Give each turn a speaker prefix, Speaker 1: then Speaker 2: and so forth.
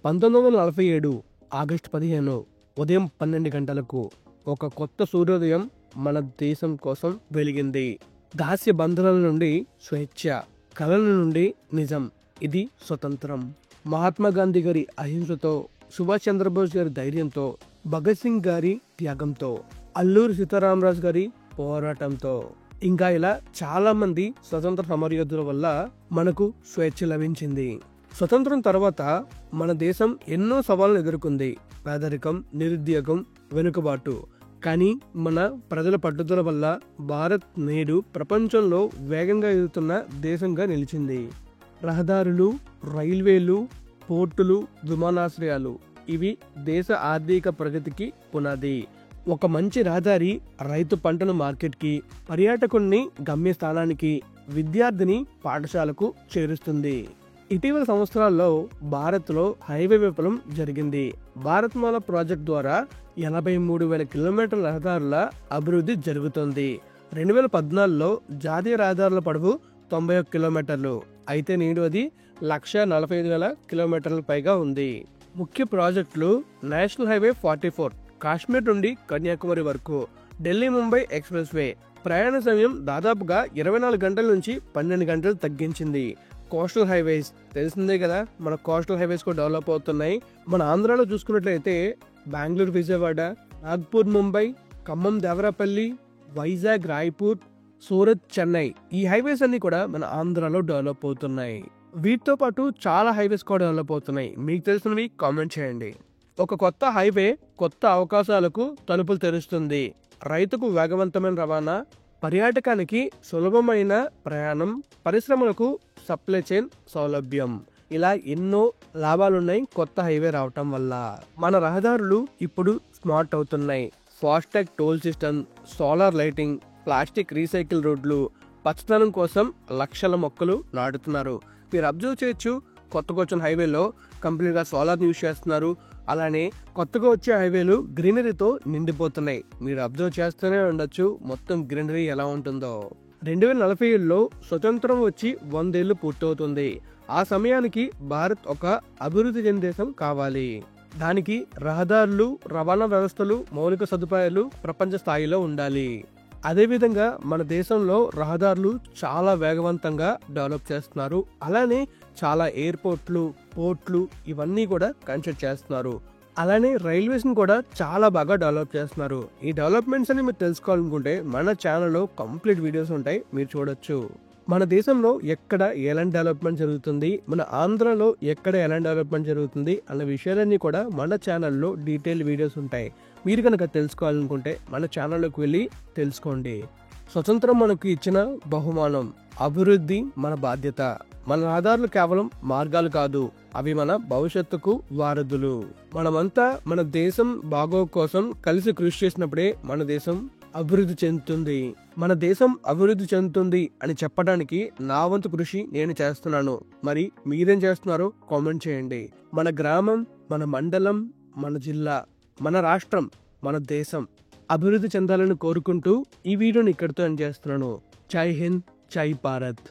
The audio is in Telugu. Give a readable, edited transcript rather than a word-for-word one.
Speaker 1: 1947 ఆగస్టు 15 ఉదయం 12 గంటలకు ఒక కొత్త సూర్యోదయం మన దేశం కోసం వెలిగింది. దాస్య బంధనాల నుండి స్వేచ్ఛ, కలల నుండి నిజం, ఇది స్వతంత్రం. మహాత్మా గాంధీ గారి అహింసతో, సుభాష్ చంద్రబోస్ గారి ధైర్యంతో, భగత్ సింగ్ గారి త్యాగంతో, అల్లూరి సీతారామరాజు గారి పోరాటంతో, ఇంకా ఇలా చాలా మంది స్వతంత్ర సమరయోధుల వల్ల మనకు స్వేచ్ఛ లభించింది. స్వతంత్రం తర్వాత మన దేశం ఎన్నో సవాళ్ళను ఎదుర్కొంది. పేదరికం, నిరుద్యోగం, వెనుకబాటు. కానీ మన ప్రజల పట్టుదల వల్ల భారత్ నేడు ప్రపంచంలో వేగంగా ఎదుగుతున్న దేశంగా నిలిచింది. రహదారులు, రైల్వేలు, పోర్టులు, విమానాశ్రయాలు ఇవి దేశ ఆర్థిక ప్రగతికి పునాది. ఒక మంచి రహదారి రైతు పంటను మార్కెట్కి, పర్యాటకుల్ని గమ్యస్థానానికి, విద్యార్థిని పాఠశాలకు చేరుస్తుంది. ఇటీవల సంవత్సరాల్లో భారత్లో హైవే విప్లవం జరిగింది. భారత్మాల ప్రాజెక్ట్ ద్వారా 83,000 కిలోమీటర్ల రహదారుల అభివృద్ధి జరుగుతుంది. 2014లో జాతీయ రహదారుల పొడవు 91 కిలోమీటర్లు అయితే నేడు అది 145,000 కిలోమీటర్ల పైగా ఉంది. ముఖ్య ప్రాజెక్టులు నేషనల్ హైవే 44 కాశ్మీర్ నుండి కన్యాకుమారి వరకు, ఢిల్లీ ముంబై ఎక్స్ప్రెస్ వే ప్రయాణ సమయం దాదాపుగా 24 గంటల నుంచి 12 గంటలు తగ్గించింది. కోస్టల్ హైవేస్ తెలిసిందే కదా, మన కోస్టల్ హైవేస్ కూడా డెవలప్ అవుతున్నాయి. మన ఆంధ్రాలో చూసుకున్నట్లయితే బెంగళూరు విజయవాడ, నాగ్పూర్ ముంబై, ఖమ్మం దేవరాపల్లి, వైజాగ్ రాయ్పూర్, సూరత్ చెన్నై ఈ హైవేస్ అన్ని కూడా మన ఆంధ్రాలో డెవలప్ అవుతున్నాయి. వీటితో పాటు చాలా హైవేస్ కూడా డెవలప్ అవుతున్నాయి. మీకు తెలిసినవి కామెంట్ చేయండి. ఒక కొత్త హైవే కొత్త అవకాశాలకు తలుపులు తెరుస్తుంది. రైతుకు వేగవంతమైన రవాణా, పర్యాటకానికి సులభమైన ప్రయాణం, పరిశ్రమలకు సప్లై చైన్ సౌలభ్యం, ఇలా ఎన్నో లాభాలున్నాయి కొత్త హైవే రావటం వల్ల. మన రహదారులు ఇప్పుడు స్మార్ట్ అవుతున్నాయి. FASTag toll system, solar lighting, plastic recycle రోడ్లు, పచ్చదనం కోసం లక్షల మొక్కలు నాటుతున్నారు. మీరు అబ్జర్వ్ చేయొచ్చు, కొత్తగా వచ్చిన హైవేలో కంప్లీట్గా సోలార్ యూజ్ చేస్తున్నారు. అలానే కొత్తగా వచ్చే హైవేలు గ్రీనరీతో నిండిపోతున్నాయి. మీరు అబ్జర్వ్ చేస్తూనే ఉండొచ్చు మొత్తం గ్రీనరీ ఎలా ఉంటుందో. 2047లో స్వతంత్రం వచ్చి 100 ఏళ్లు పూర్తవుతుంది. ఆ సమయానికి భారత్ ఒక అభివృద్ధి చెందిన దేశం కావాలి. దానికి రహదారులు, రవాణా వ్యవస్థలు, మౌలిక సదుపాయాలు ప్రపంచ స్థాయిలో ఉండాలి. అదేవిధంగా మన దేశంలో రహదారులు చాలా వేగవంతంగా డెవలప్ చేస్తున్నారు. అలానే చాలా ఎయిర్పోర్ట్లు, పోర్ట్లు ఇవన్నీ కూడా కన్స్ట్రక్ట్ చేస్తున్నారు. అలానే రైల్వేస్ ని కూడా చాలా బాగా డెవలప్ చేస్తున్నారు. ఈ డెవలప్మెంట్స్ అని మీరు తెలుసుకోవాలనుకుంటే మన ఛానల్లో కంప్లీట్ వీడియోస్ ఉంటాయి, మీరు చూడొచ్చు. మన దేశంలో ఎక్కడ ఎలాంటి డెవలప్మెంట్ జరుగుతుంది, మన ఆంధ్రలో ఎక్కడ ఎలాంటి డెవలప్మెంట్ జరుగుతుంది అన్న విషయాలన్నీ కూడా మన ఛానల్లో డీటెయిల్ వీడియోస్ ఉంటాయి. మీరు కనుక తెలుసుకోవాలనుకుంటే మన ఛానల్లోకి వెళ్ళి తెలుసుకోండి. స్వతంత్రం మనకు ఇచ్చిన బహుమానం, అభివృద్ధి మన బాధ్యత. మన రహదారులు కేవలం మార్గాలు కాదు, అవి మన భవిష్యత్తుకు వారధులు. మనమంతా మన దేశం బాగోగు కోసం కలిసి కృషి చేసినప్పుడే మన దేశం అభివృద్ధి చెందుతుంది. మన దేశం అభివృద్ధి చెందుతుంది అని చెప్పడానికి నా వంతు కృషి నేను చేస్తున్నాను. మరి మీరేం చేస్తున్నారో కామెంట్ చేయండి. మన గ్రామం, మన మండలం, మన జిల్లా, మన రాష్ట్రం, మన దేశం అభివృద్ధి చెందాలని కోరుకుంటూ ఈ వీడియోని ఇక్కడితో ఎండ్ చేస్తున్నాను. జై హింద్, జై భారత్.